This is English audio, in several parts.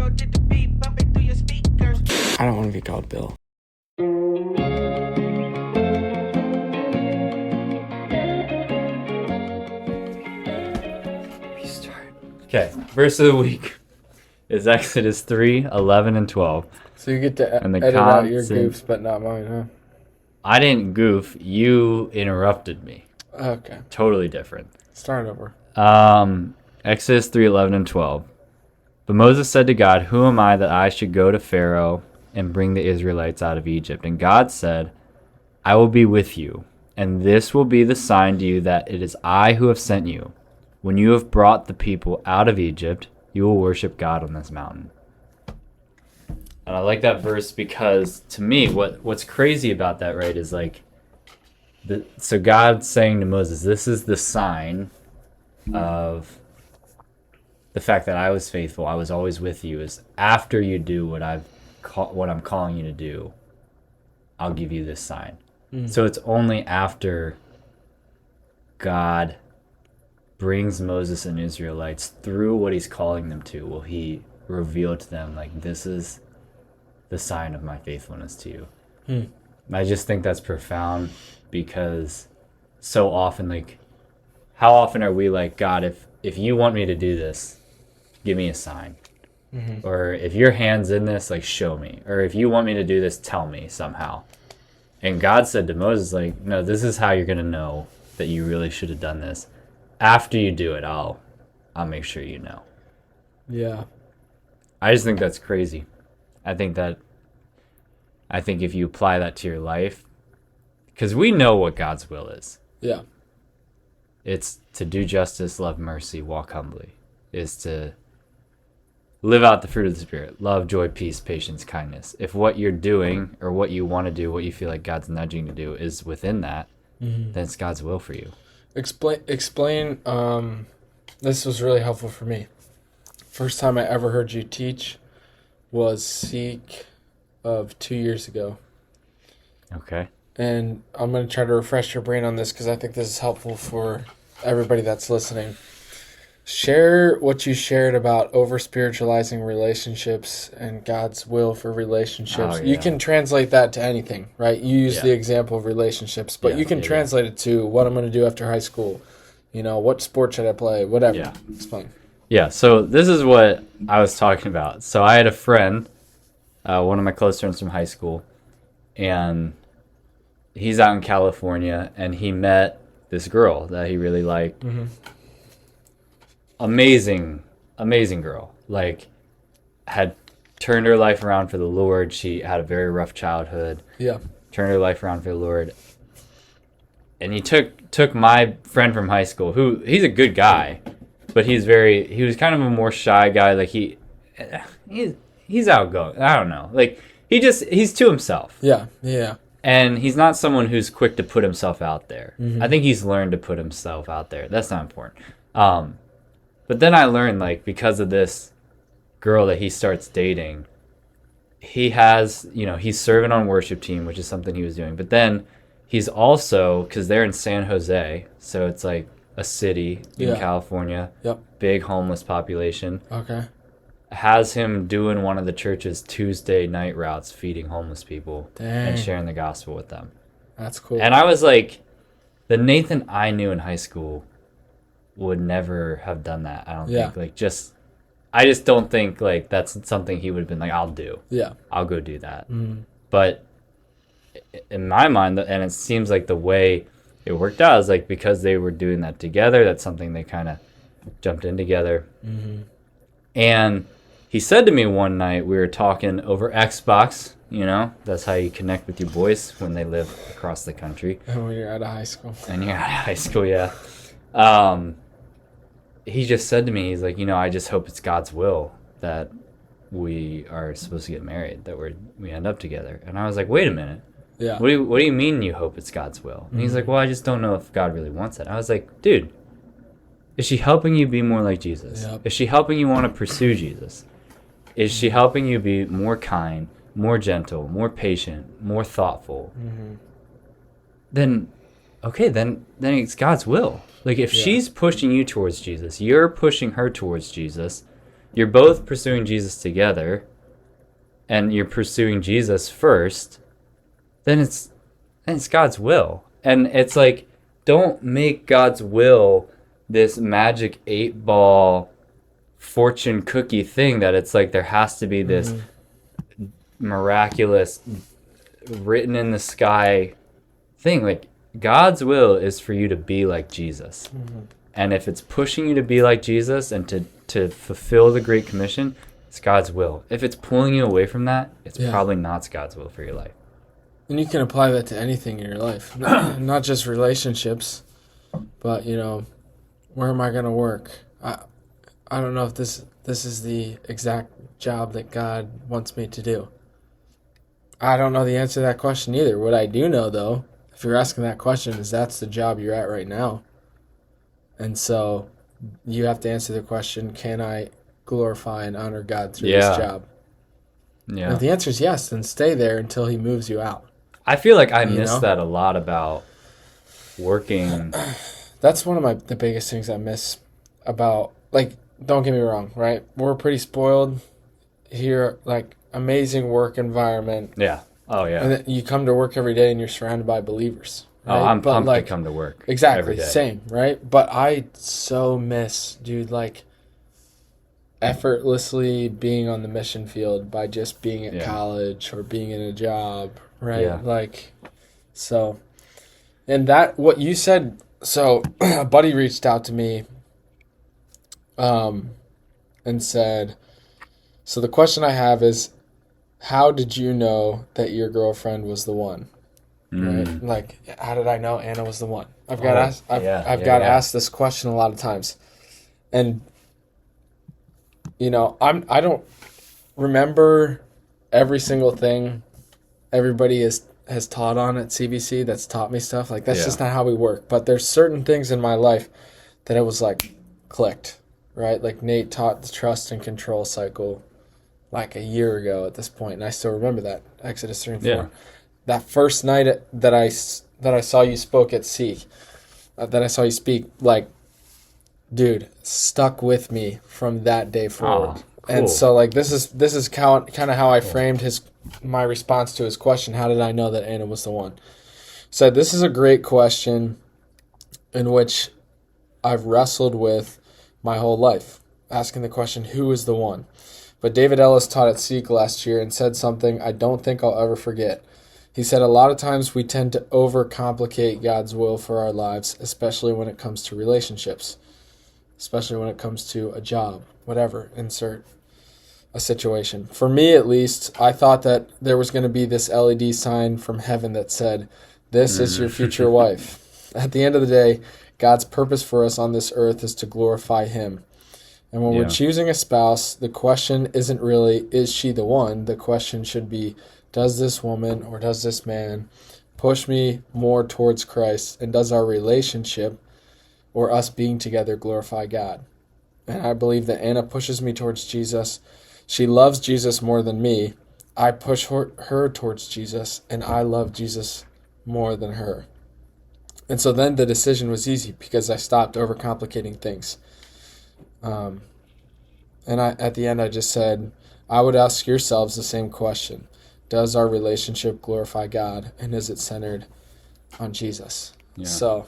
I don't want to be called Bill. Restart. Okay, verse of the week is Exodus 3:11 and 12. So you get to And the edit out your constant- goofs, but not mine, huh? I didn't goof. You interrupted me. Okay. Totally different. Start over. Exodus 3:11 and 12. But Moses said to God, "Who am I that I should go to Pharaoh and bring the Israelites out of Egypt?" And God said, "I will be with you, and this will be the sign to you that it is I who have sent you. When you have brought the people out of Egypt, you will worship God on this mountain." And I like that verse because to me, what's crazy about that, right, is like, so God's saying to Moses, this is the sign of the fact that I was faithful, I was always with you, is after you do what I'm calling you to do, I'll give you this sign. So it's only after God brings Moses and Israelites through what he's calling them to will he reveal to them, like, this is the sign of my faithfulness to you. I just think that's profound because so often, like, how often are we like, God, if you want me to do this, give me a sign. Or if your hand's in this, like, show me. Or if you want me to do this, tell me somehow. And God said to Moses, like, no, this is how you're going to know that you really should have done this. After you do it, I'll make sure you know. Yeah. I just think that's crazy. I think if you apply that to your life, because we know what God's will is. Yeah. It's to do justice, love mercy, walk humbly. Is to live out the fruit of the Spirit. Love, joy, peace, patience, kindness. If what you're doing or what you want to do, what you feel like God's nudging to do is within that, then it's God's will for you. Explain. This was really helpful for me. First time I ever heard you teach was Seek of 2 years ago. Okay. And I'm going to try to refresh your brain on this because I think this is helpful for everybody that's listening. Share what you shared about over-spiritualizing relationships and God's will for relationships. Oh, yeah. You can translate that to anything, right? You use the example of relationships, but you can translate it to what I'm going to do after high school. You know, what sport should I play? Whatever. Yeah. It's fine. Yeah, so this is what I was talking about. So I had a friend, one of my close friends from high school, and he's out in California, and he met this girl that he really liked. Amazing girl. Like, had turned her life around for the Lord. She had a very rough childhood. Yeah. Turned her life around for the Lord. And he took my friend from high school, who he's a good guy, but he was kind of a more shy guy. Like he's outgoing. I don't know. Like he's to himself. Yeah. Yeah. And he's not someone who's quick to put himself out there. I think he's learned to put himself out there. That's not important. But then I learned, like, because of this girl that he starts dating, he has, he's serving on worship team, which is something he was doing. But then he's also, because they're in San Jose, so it's like a city in California, big homeless population. Okay. Has him doing one of the church's Tuesday night routes, feeding homeless people and sharing the gospel with them. That's cool. And I was like, the Nathan I knew in high school would never have done that. I don't think. I just don't think, like, that's something he would have been like, I'll do. Yeah. I'll go do that. But in my mind, and it seems like the way it worked out is like because they were doing that together, that's something they kind of jumped in together. And he said to me one night, we were talking over Xbox, that's how you connect with your boys when they live across the country. And when you're out of high school. Yeah. He just said to me, he's like, I just hope it's God's will that we are supposed to get married, that we end up together. And I was like, wait a minute. Yeah. What do you mean you hope it's God's will? And he's like, well, I just don't know if God really wants it. I was like, dude, is she helping you be more like Jesus? Yep. Is she helping you want to pursue Jesus? Is she helping you be more kind, more gentle, more patient, more thoughtful? Then it's God's will. Like, if she's pushing you towards Jesus, you're pushing her towards Jesus, you're both pursuing Jesus together, and you're pursuing Jesus first, then it's God's will. And it's like, don't make God's will this magic 8-ball fortune cookie thing that it's like there has to be this miraculous written in the sky thing. Like, God's will is for you to be like Jesus. And if it's pushing you to be like Jesus and to fulfill the Great Commission, it's God's will. If it's pulling you away from that, it's probably not God's will for your life. And you can apply that to anything in your life, not just relationships, but, you know, where am I going to work? I don't know if this is the exact job that God wants me to do. I don't know the answer to that question either. What I do know, though, if you're asking that question, is that's the job you're at right now. And so you have to answer the question, can I glorify and honor God through this job? Yeah. And if the answer is yes, then stay there until he moves you out. I feel like I miss that a lot about working. That's one of the biggest things I miss about, like, don't get me wrong, right? We're pretty spoiled here, like, amazing work environment. Yeah. Oh, yeah. And then you come to work every day and you're surrounded by believers. Right? Oh, I'm pumped to come to work. Exactly, every day. Same, right? But I so miss, dude, like, effortlessly being on the mission field by just being at college or being in a job, right? Yeah. Like, so, and that, what you said, so a buddy reached out to me and said, so the question I have is, how did you know that your girlfriend was the one? Right? Like, how did I know Anna was the one? I've got asked this question a lot of times. And, you know, I don't remember every single thing everybody has taught on at CBC that's taught me stuff. Like, that's just not how we work. But there's certain things in my life that it was like clicked, right? Like, Nate taught the trust and control cycle like a year ago at this point, and I still remember that, Exodus 3 and 4. Yeah. That first night that I saw you spoke at Seek, that I saw you speak, like, dude, stuck with me from that day forward. Cool. And so, like, this is kind of how I framed my response to his question. How did I know that Anna was the one? So this is a great question in which I've wrestled with my whole life, asking the question, who is the one? But David Ellis taught at Seek last year and said something I don't think I'll ever forget. He said, a lot of times we tend to overcomplicate God's will for our lives, especially when it comes to relationships, especially when it comes to a job, whatever, insert a situation. For me, at least, I thought that there was going to be this LED sign from heaven that said, this is your future wife. At the end of the day, God's purpose for us on this earth is to glorify him. And when we're choosing a spouse, the question isn't really, is she the one? The question should be, does this woman or does this man push me more towards Christ? And does our relationship or us being together glorify God? And I believe that Anna pushes me towards Jesus. She loves Jesus more than me. I push her towards Jesus, and I love Jesus more than her. And so then the decision was easy because I stopped overcomplicating things. And at the end, I just said, I would ask yourselves the same question. Does our relationship glorify God, and is it centered on Jesus? Yeah. So,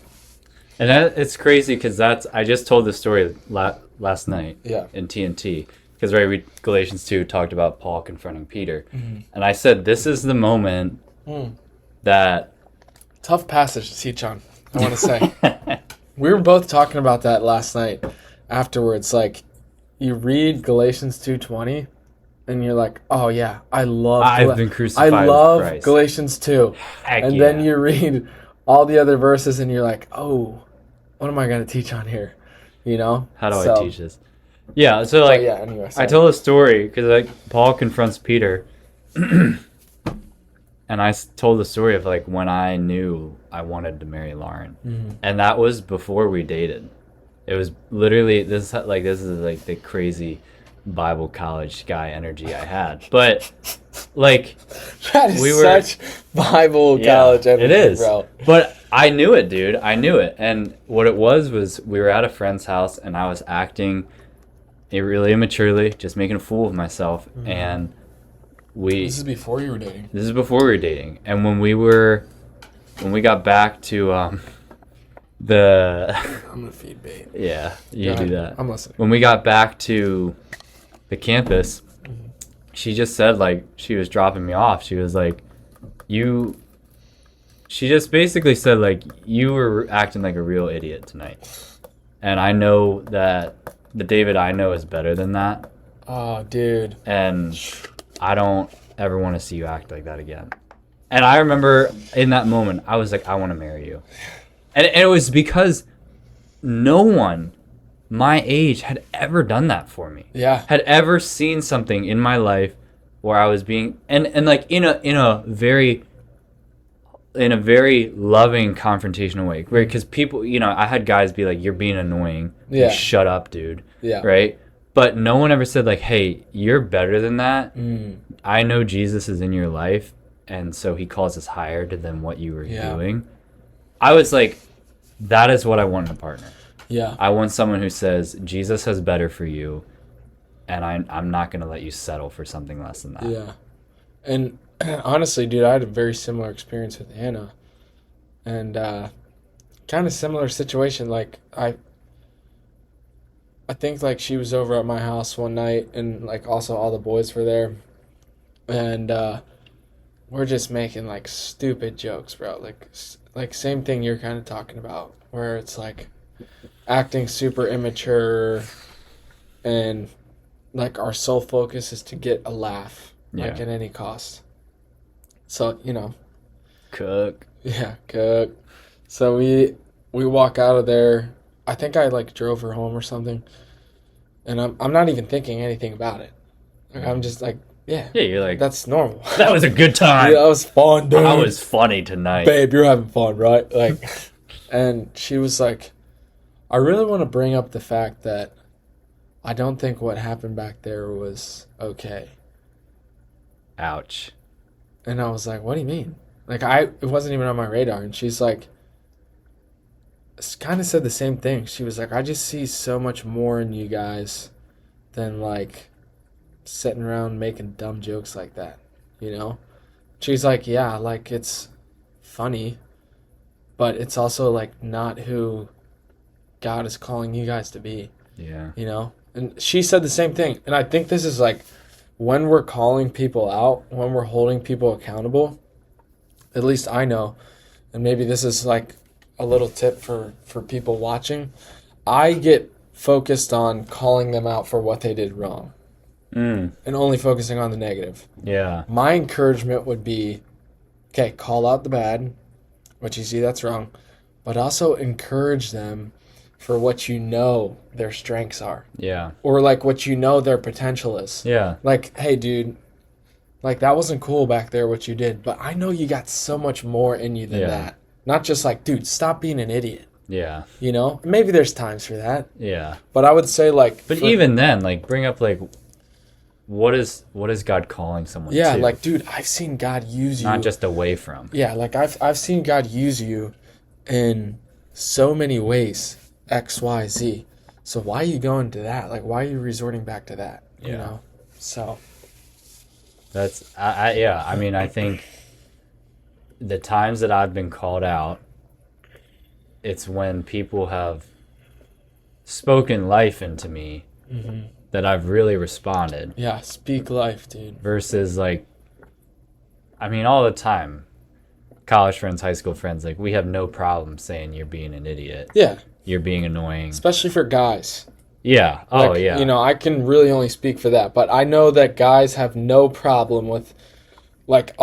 and it's crazy because I just told this story last night in TNT because Galatians 2 talked about Paul confronting Peter, and I said this is the moment that tough passage to teach on. I want to say we were both talking about that last night. Afterwards, like, you read Galatians 2:20. And you're like, oh yeah, I've been crucified with Christ. Galatians 2. And then you read all the other verses and you're like, oh, what am I going to teach on here? You know? How do I teach this? Yeah, so like, anyway, I told a story because like Paul confronts Peter. And I told the story of like when I knew I wanted to marry Lauren. And that was before we dated. It was literally, this is like the crazy Bible college guy energy I had, but like that is such Bible college energy. It is, bro. But I knew it, dude. I knew it, and what it was we were at a friend's house, and I was acting really immaturely, just making a fool of myself. And This is before you were dating. This is before we were dating. And when we got back to I'm gonna feed bait. yeah, you do that. I'm listening. When we got back to the campus, she just said, like, she was dropping me off. She was like, she just basically said, like, you were acting like a real idiot tonight. And I know that the David I know is better than that. Oh, dude. And I don't ever want to see you act like that again. And I remember in that moment, I was like, I want to marry you. And it was because no one my age had ever done that for me. Yeah. Had ever seen something in my life where I was being and like in a very loving confrontational way. Because people, I had guys be like, you're being annoying. Yeah. Like, shut up, dude. Yeah. Right? But no one ever said, like, hey, you're better than that. I know Jesus is in your life, and so he calls us higher than what you were doing. I was like, that is what I want in a partner. Yeah. I want someone who says, Jesus has better for you, and I'm not going to let you settle for something less than that. Yeah. And honestly, dude, I had a very similar experience with Anna. And kind of similar situation. Like, I think, like, she was over at my house one night, and, like, also all the boys were there. And we're just making, like, stupid jokes, bro. Like same thing you're kind of talking about, where it's, like, acting super immature, and, like, our sole focus is to get a laugh, like, at any cost. So, Cook. Yeah, cook. So we walk out of there. I think I, like, drove her home or something, and I'm not even thinking anything about it. Like, I'm just like, yeah, you're like, that's normal. that was a good time. Yeah, that was fun, dude. That was funny tonight. Babe, you're having fun, right? Like, and she was like, I really want to bring up the fact that I don't think what happened back there was okay. Ouch. And I was like, what do you mean? Like, it wasn't even on my radar. And she's like, kind of said the same thing. She was like, I just see so much more in you guys than, like, sitting around making dumb jokes like that, She's like, yeah, like, it's funny, but it's also, like, not who God is calling you guys to be. Yeah. And she said the same thing. And I think this is, like, when we're calling people out, when we're holding people accountable, at least I know, and maybe this is, like, a little tip for people watching, I get focused on calling them out for what they did wrong. And only focusing on the negative. Yeah. My encouragement would be, okay, call out the bad, what you see that's wrong, but also encourage them for what their strengths are. Yeah. Or, like, what their potential is. Yeah. Like, hey, dude, like, that wasn't cool back there what you did, but I know you got so much more in you than that. Not just like, dude, stop being an idiot. Yeah. Maybe there's times for that. Yeah. But I would say, like... But even then, like, bring up, like, what is God calling someone to? Yeah, like, dude, I've seen God use you. Not just away from. Yeah, like, I've seen God use you in so many ways, X, Y, Z. So why are you going to that? Like, why are you resorting back to that? So... That's, I mean, I think the times that I've been called out, it's when people have spoken life into me that I've really responded. Yeah, speak life, dude. Versus, like, I mean, all the time, college friends, high school friends, like, we have no problem saying you're being an idiot. Yeah. You're being annoying. Especially for guys. Yeah. Oh, yeah. I can really only speak for that, but I know that guys have no problem with, like,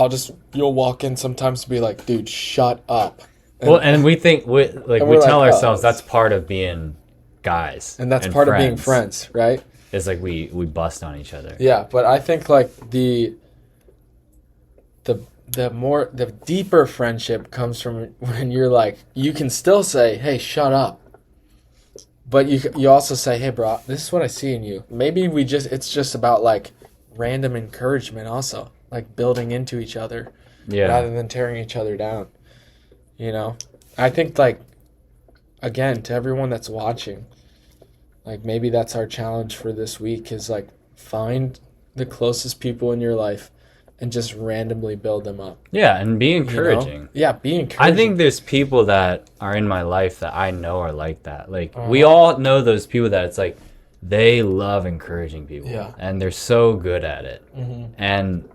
you'll walk in sometimes to be like, dude, shut up. And we think, we tell ourselves that's part of being guys. And that's part of being friends, right? It's like we bust on each other. Yeah, but I think, like, the deeper friendship comes from when you're like, you can still say, hey, shut up. But you also say, hey, bro, this is what I see in you. Maybe it's just about, like, random encouragement also, like, building into each other rather than tearing each other down. I think, like, again, to everyone that's watching, Like maybe that's our challenge for this week is like find the closest people in your life and just randomly build them up. Yeah, and be You know? encouraging. Yeah, be encouraging. I think there's people that are in my life that I know are like that. Like we all know those people that it's like they love encouraging people. Yeah. And they're so good at it. Mm-hmm. And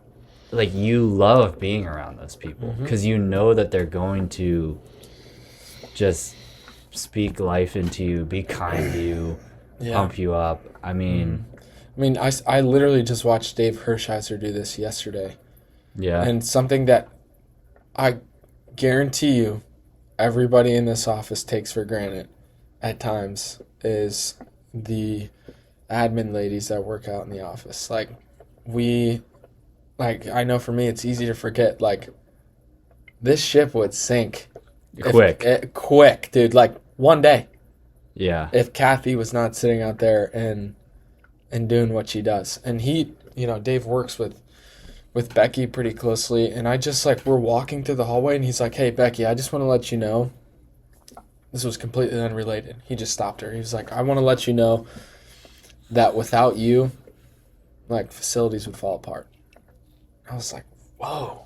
like you love being around those people because you know that they're going to just speak life into you, be kind to you, pump you up. I mean, I literally just watched Dave Hershiser do this yesterday. yeah. And something that I guarantee you everybody in this office takes for granted at times is the admin ladies that work out in the office. Like I know for me it's easy to forget, like this ship would sink quick, dude, like one day. Yeah. If Kathy was not sitting out there and doing what she does. And he, Dave works with Becky pretty closely, and I just like we're walking through the hallway and he's like, "Hey Becky, I just want to let you know," this was completely unrelated. He just stopped her. He was like, "I want to let you know that without you, like facilities would fall apart." I was like, "Whoa."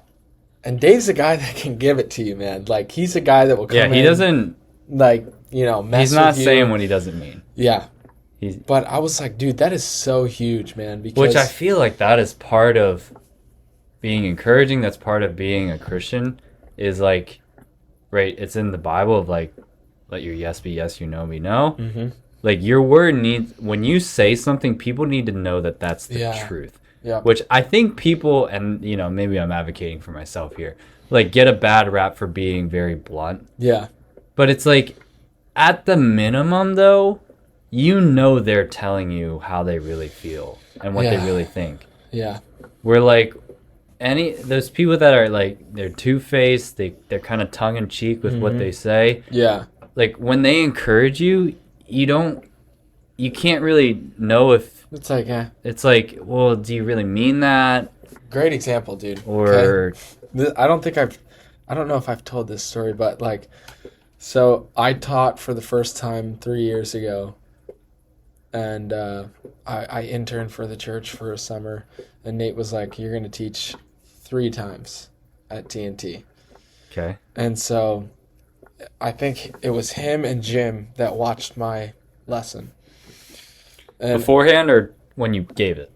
And Dave's a guy that can give it to you, man. Like he's a guy that will come in. Yeah, he doesn't like, mess he's not with you. saying what he doesn't mean. Yeah. But I was like, dude, that is so huge, man. Because which I feel like that is part of being encouraging. That's part of being a Christian is like, right, it's in the Bible of like, let your yes be yes, your no be no. Mm-hmm. Like your word needs, when you say something, people need to know that that's the truth. Yeah. Which I think people, and maybe I'm advocating for myself here, like get a bad rap for being very blunt. Yeah. But it's like, at the minimum though, they're telling you how they really feel and what they really think. Yeah. We're like, those people that are like, they're two-faced, they're kind of tongue-in-cheek with what they say. Yeah. Like when they encourage you, you can't really know if it's like, it's like, well, do you really mean that? Great example, dude. Or I don't know if I've told this story, but like, so I taught for the first time 3 years ago, and I interned for the church for a summer, and Nate was like, "You're going to teach 3 times at TNT." Okay. And so I think it was him and Jim that watched my lesson. And beforehand or when you gave it?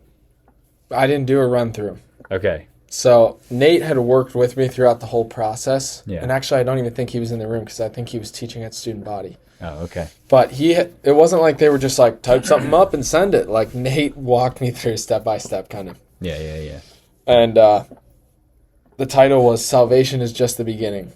I didn't do a run through. Okay. So Nate had worked with me throughout the whole process. Yeah. And actually, I don't even think he was in the room because I think he was teaching at Student Body. Oh, okay. But it wasn't like they were just like, type something up and send it. Like Nate walked me through step by step kind of. Yeah. And the title was Salvation is Just the Beginning.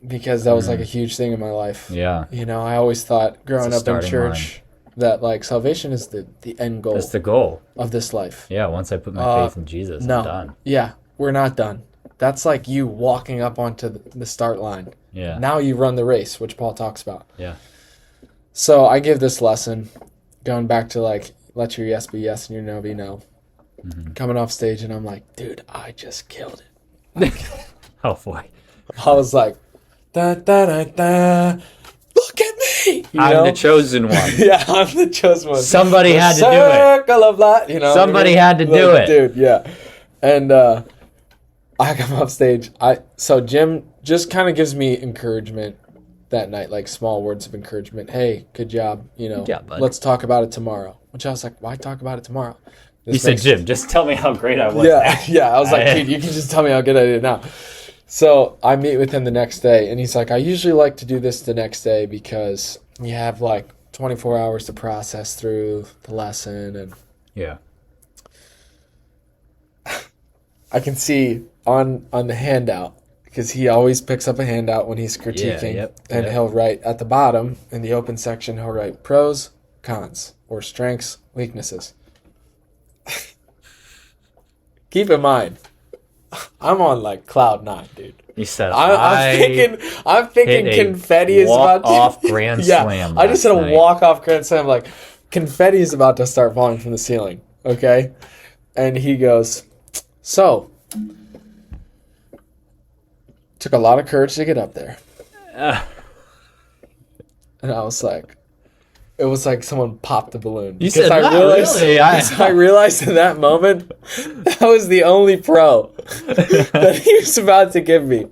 Because that was like a huge thing in my life. Yeah. I always thought growing up in church line. that like salvation is the end goal. That's the goal of this life. Yeah, once I put my faith in Jesus, I'm done. Yeah, we're not done. That's like you walking up onto the start line. Yeah. Now you run the race, which Paul talks about. Yeah. So I give this lesson, going back to like, let your yes be yes and your no be no. Mm-hmm. Coming off stage, and I'm like, dude, I just killed it. Oh, boy. I was like, da da da da. Look at me! I'm the chosen one. Yeah, I'm the chosen one. Somebody had to do it. Circle of light, Somebody had to do it. Dude, yeah. And I come off stage. So Jim just kind of gives me encouragement that night, like small words of encouragement. Hey, good job. Good job, bud. Let's talk about it tomorrow. Which I was like, why talk about it tomorrow? You said, Jim, just tell me how great I was. Yeah. I was like, dude, you can just tell me how good I did now. So I meet with him the next day, and he's like, I usually like to do this the next day because you have like 24 hours to process through the lesson. And yeah, I can see on the handout, because he always picks up a handout when he's critiquing, and he'll write at the bottom in the open section, he'll write pros, cons, or strengths, weaknesses. Keep in mind, I'm on like cloud 9, dude. He said, I'm thinking confetti is about to walk-off grand slam. I just said a walk-off grand slam. Like, confetti is about to start falling from the ceiling. Okay, and he goes, so took a lot of courage to get up there. And I was like, it was like someone popped the balloon. You said, "Not really." I realized in that moment that was the only pro that he was about to give me.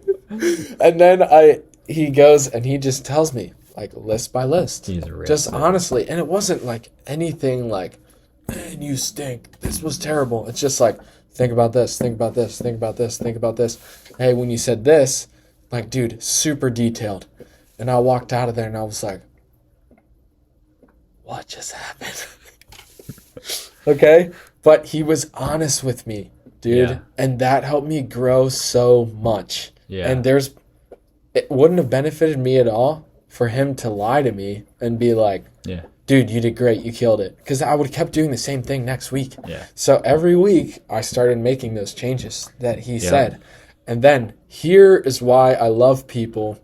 And then he goes and he just tells me, like, list by list. Just honestly. And it wasn't like anything like, man, you stink. This was terrible. It's just like, think about this, think about this, think about this, think about this. Hey, when you said this, like, dude, super detailed. And I walked out of there and I was like, what just happened? Okay? But he was honest with me, dude. Yeah. And that helped me grow so much. Yeah. And it wouldn't have benefited me at all for him to lie to me and be like, yeah, dude, you did great. You killed it. Because I would have kept doing the same thing next week. Yeah. So every week I started making those changes that he said. And then here is why I love people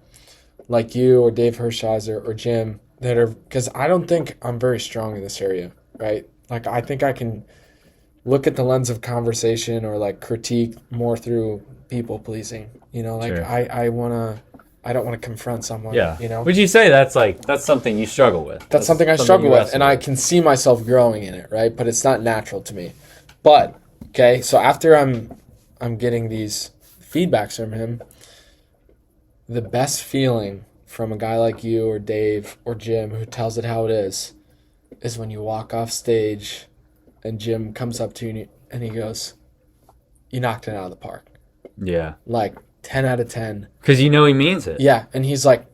like you or Dave Hershiser or Jim that are, because I don't think I'm very strong in this area, right? Like, I think I can look at the lens of conversation or like critique more through people pleasing, you know, like sure. I don't want to confront someone, you know? Would you say that's something you struggle with? That's something I struggle with, and I can see myself growing in it, right? But it's not natural to me. But, okay, so after I'm getting these feedbacks from him, the best feeling from a guy like you or Dave or Jim who tells it how it is when you walk off stage and Jim comes up to you and he goes, you knocked it out of the park. Yeah. Like 10 out of 10. Because you know he means it. Yeah, and he's like,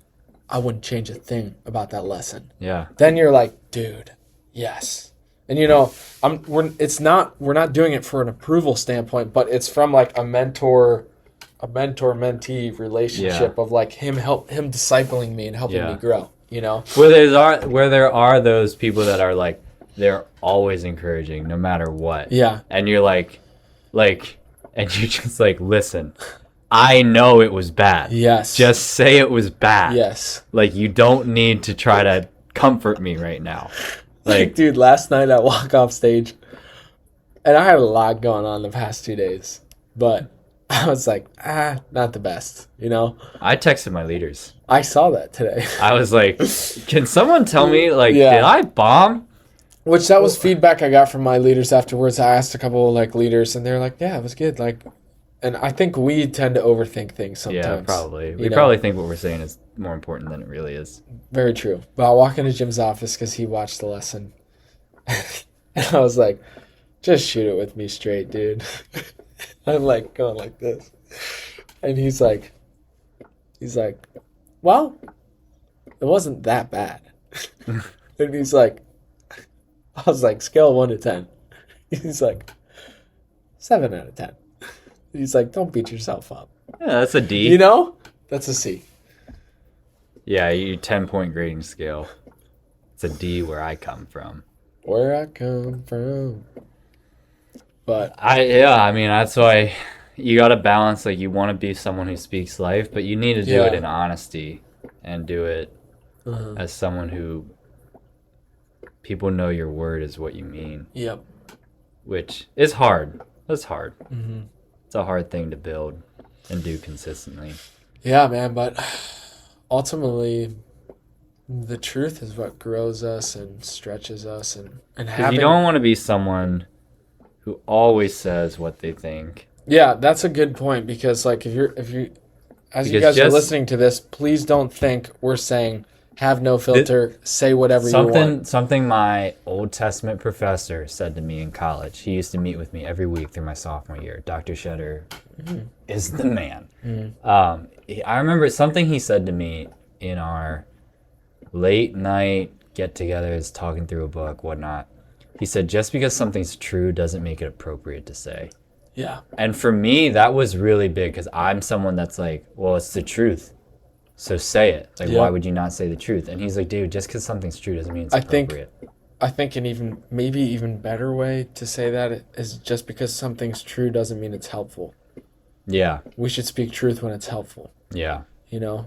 I wouldn't change a thing about that lesson. Yeah. Then you're like, dude, yes. And you know, we're not doing it for an approval standpoint, but it's from like a mentor-mentee relationship of like him discipling me and helping me grow, you know? Where there are those people that are like, they're always encouraging no matter what. Yeah. And you're like, and you just like, listen, I know it was bad. Yes. Just say it was bad. Yes. Like, you don't need to try to comfort me right now. Like, dude, last night I walk off stage and I had a lot going on the past 2 days, but I was like, not the best, you know? I texted my leaders. I saw that today. I was like, can someone tell me, like, did I bomb? Which that was feedback I got from my leaders afterwards. I asked a couple of like leaders and they're like, yeah, it was good. Like, and I think we tend to overthink things sometimes. Yeah, probably. We probably think what we're saying is more important than it really is. Very true. But I walk into Jim's office because he watched the lesson. And I was like, just shoot it with me straight, dude. I'm like going like this. And he's like, well, it wasn't that bad. And he's like, I was like, scale of 1 to 10. He's like, 7 out of 10. He's like, don't beat yourself up. Yeah, that's a D. You know? That's a C. Yeah, you 10-point grading scale. It's a D where I come from. Where I come from. But I mean, that's why you got to balance, like, you want to be someone who speaks life, but you need to do it in honesty and do it as someone who people know your word is what you mean. Yep. Which is hard. That's hard. Mm-hmm. It's a hard thing to build and do consistently. Yeah, man, but ultimately the truth is what grows us and stretches us and having... You don't want to be someone who always says what they think. Yeah, that's a good point because like if you you guys are listening to this, please don't think we're saying have no filter, say whatever you want. Something my Old Testament professor said to me in college. He used to meet with me every week through my sophomore year. Dr. Shetter is the man. I remember something he said to me in our late night get-togethers, talking through a book, whatnot. He said, just because something's true doesn't make it appropriate to say. Yeah. And for me, that was really big because I'm someone that's like, well, it's the truth. So say it. Like, why would you not say the truth? And he's like, dude, just because something's true doesn't mean it's appropriate. I think an even better way to say that is just because something's true doesn't mean it's helpful. Yeah. We should speak truth when it's helpful. Yeah. You know?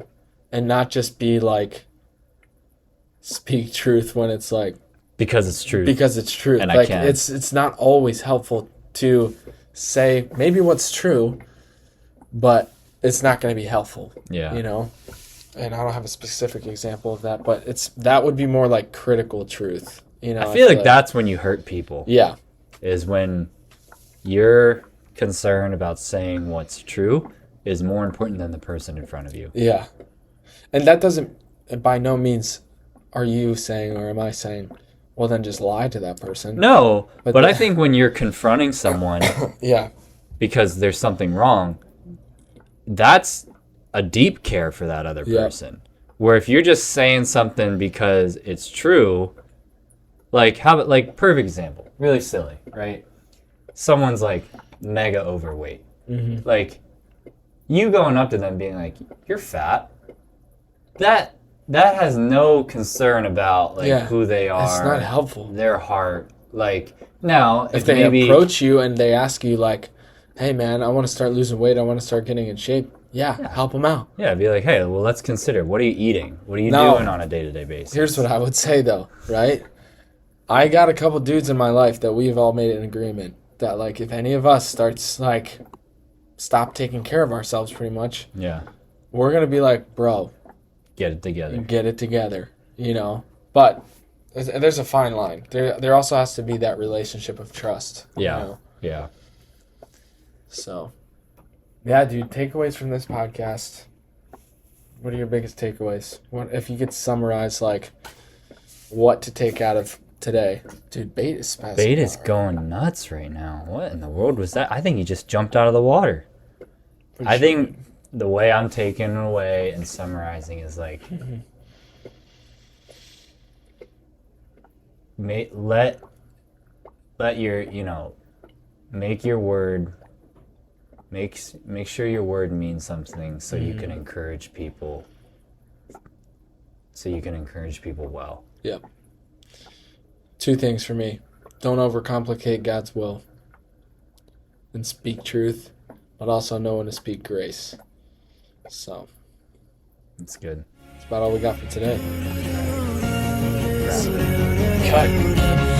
And not just be like, speak truth when it's like... Because it's true. Because it's true. And like, I can. It's not always helpful to say maybe what's true, but it's not going to be helpful. Yeah. You know? and I don't have a specific example of that, but that would be more like critical truth. I feel like that's when you hurt people. Yeah. Is when your concern about saying what's true is more important than the person in front of you. Yeah. And that doesn't, by no means are you saying or am I saying, well, then just lie to that person. No, but I think when you're confronting someone yeah, because there's something wrong, that's a deep care for that other person. Where if you're just saying something because it's true, like perfect example, really silly, right? Someone's like mega overweight. Mm-hmm. Like you going up to them being like, "You're fat." That has no concern about who they are. It's not helpful. Their heart. Like now, if they approach you and they ask you like, "Hey man, I want to start losing weight. I want to start getting in shape." Yeah, help them out. Yeah, be like, "Hey, well, let's consider. What are you eating? What are you doing on a day-to-day basis?" Here's what I would say though, right? I got a couple dudes in my life that we've all made an agreement that like if any of us starts like stop taking care of ourselves pretty much, we're gonna be like, bro, get it together. Get it together, you know. But there's a fine line. There also has to be that relationship of trust. Yeah. You know? Yeah. So, yeah, dude. Takeaways from this podcast. What are your biggest takeaways? What if you could summarize like what to take out of today? Dude, bait is spazzing. Bait is going nuts right now. What in the world was that? I think he just jumped out of the water. I think the way I'm taking away and summarizing is like, let your, make your word, make sure your word means something so you can encourage people. So you can encourage people well. Yep. 2 things for me. Don't overcomplicate God's will. And speak truth, but also know when to speak grace. So. That's good. That's about all we got for today. Cut.